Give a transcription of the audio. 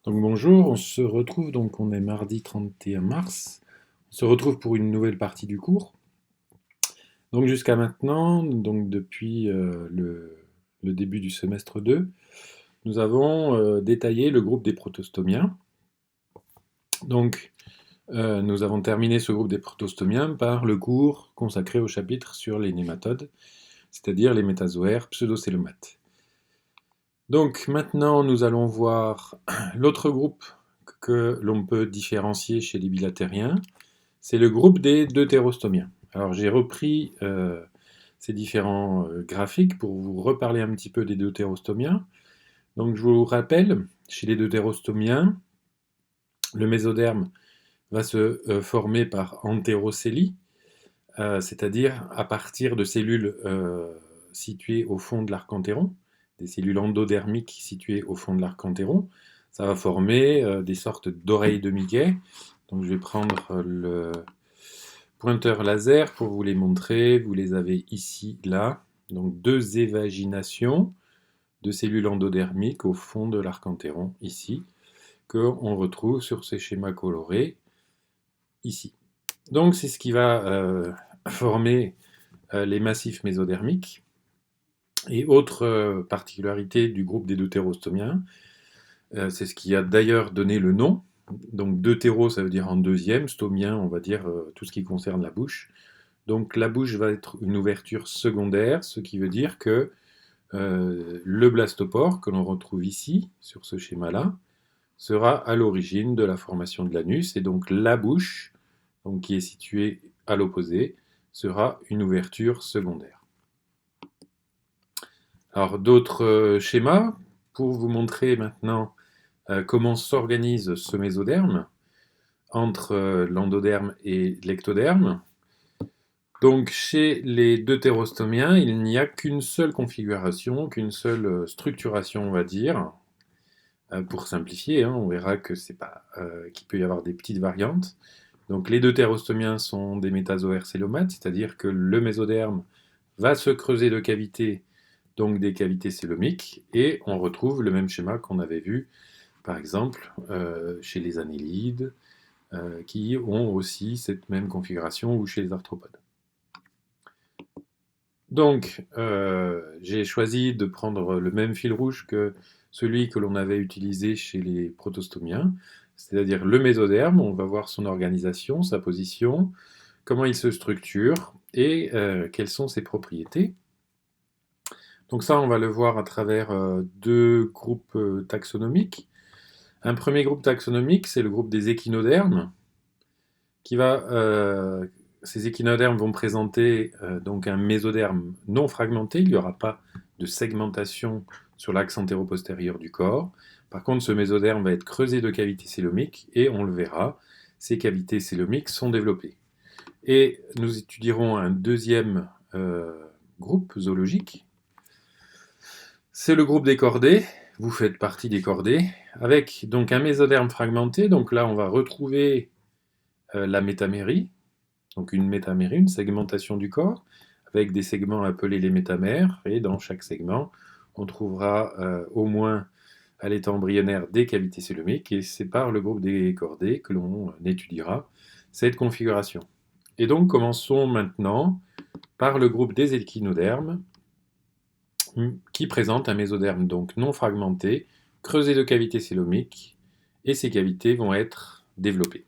Donc bonjour, on se retrouve, donc on est mardi 31 mars, on se retrouve pour une nouvelle partie du cours. Donc jusqu'à maintenant, donc depuis le début du semestre 2, nous avons détaillé le groupe des protostomiens. Donc nous avons terminé ce groupe des protostomiens par le cours consacré au chapitre sur les nématodes, c'est-à-dire les métazoaires pseudocélomates. Donc maintenant, nous allons voir l'autre groupe que l'on peut différencier chez les bilatériens, c'est le groupe des deutérostomiens. Alors j'ai repris ces différents graphiques pour vous reparler un petit peu des deutérostomiens. Donc je vous rappelle, chez les deutérostomiens, le mésoderme va se former par entérocélie, c'est-à-dire à partir de cellules situées au fond de l'arc-entéron, des cellules endodermiques situées au fond de l'arc-entéron. Ça va former des sortes d'oreilles de Mickey. Donc je vais prendre le pointeur laser pour vous les montrer. Vous les avez ici, là. Donc deux évaginations de cellules endodermiques au fond de l'arc-entéron, ici, qu'on retrouve sur ces schémas colorés, ici. Donc c'est ce qui va former les massifs mésodermiques. Et autre particularité du groupe des deutérostomiens, c'est ce qui a d'ailleurs donné le nom. Donc deutéro, ça veut dire en deuxième, stomien, on va dire tout ce qui concerne la bouche. Donc la bouche va être une ouverture secondaire, ce qui veut dire que le blastopore, que l'on retrouve ici, sur ce schéma-là, sera à l'origine de la formation de l'anus, et donc la bouche, donc, qui est située à l'opposé, sera une ouverture secondaire. Alors d'autres schémas, pour vous montrer maintenant comment s'organise ce mésoderme entre l'endoderme et l'ectoderme. Donc chez les deutérostomiens, il n'y a qu'une seule configuration, qu'une seule structuration, on va dire. Pour simplifier, hein, on verra que c'est pas qu'il peut y avoir des petites variantes. Donc les deutérostomiens sont des métazoaires célomates, c'est-à-dire que le mésoderme va se creuser de cavités, donc des cavités célomiques, et on retrouve le même schéma qu'on avait vu, par exemple, chez les annélides, qui ont aussi cette même configuration, ou chez les arthropodes. Donc, j'ai choisi de prendre le même fil rouge que celui que l'on avait utilisé chez les protostomiens, c'est-à-dire le mésoderme. On va voir son organisation, sa position, comment il se structure et quelles sont ses propriétés. Donc ça, on va le voir à travers deux groupes taxonomiques. Un premier groupe taxonomique, c'est le groupe des échinodermes, qui va ces échinodermes vont présenter donc un mésoderme non fragmenté, il n'y aura pas de segmentation sur l'axe antéro-postérieur du corps. Par contre, ce mésoderme va être creusé de cavités célomiques et on le verra, ces cavités célomiques sont développées. Et nous étudierons un deuxième groupe zoologique, c'est le groupe des chordés, vous faites partie des chordés, avec donc un mésoderme fragmenté, donc là on va retrouver la métamérie, donc une métamérie, une segmentation du corps, avec des segments appelés les métamères, et dans chaque segment, on trouvera au moins à l'état embryonnaire des cavités célomiques, et c'est par le groupe des chordés que l'on étudiera cette configuration. Et donc commençons maintenant par le groupe des échinodermes, qui présente un mésoderme donc non fragmenté, creusé de cavités célomiques, et ces cavités vont être développées.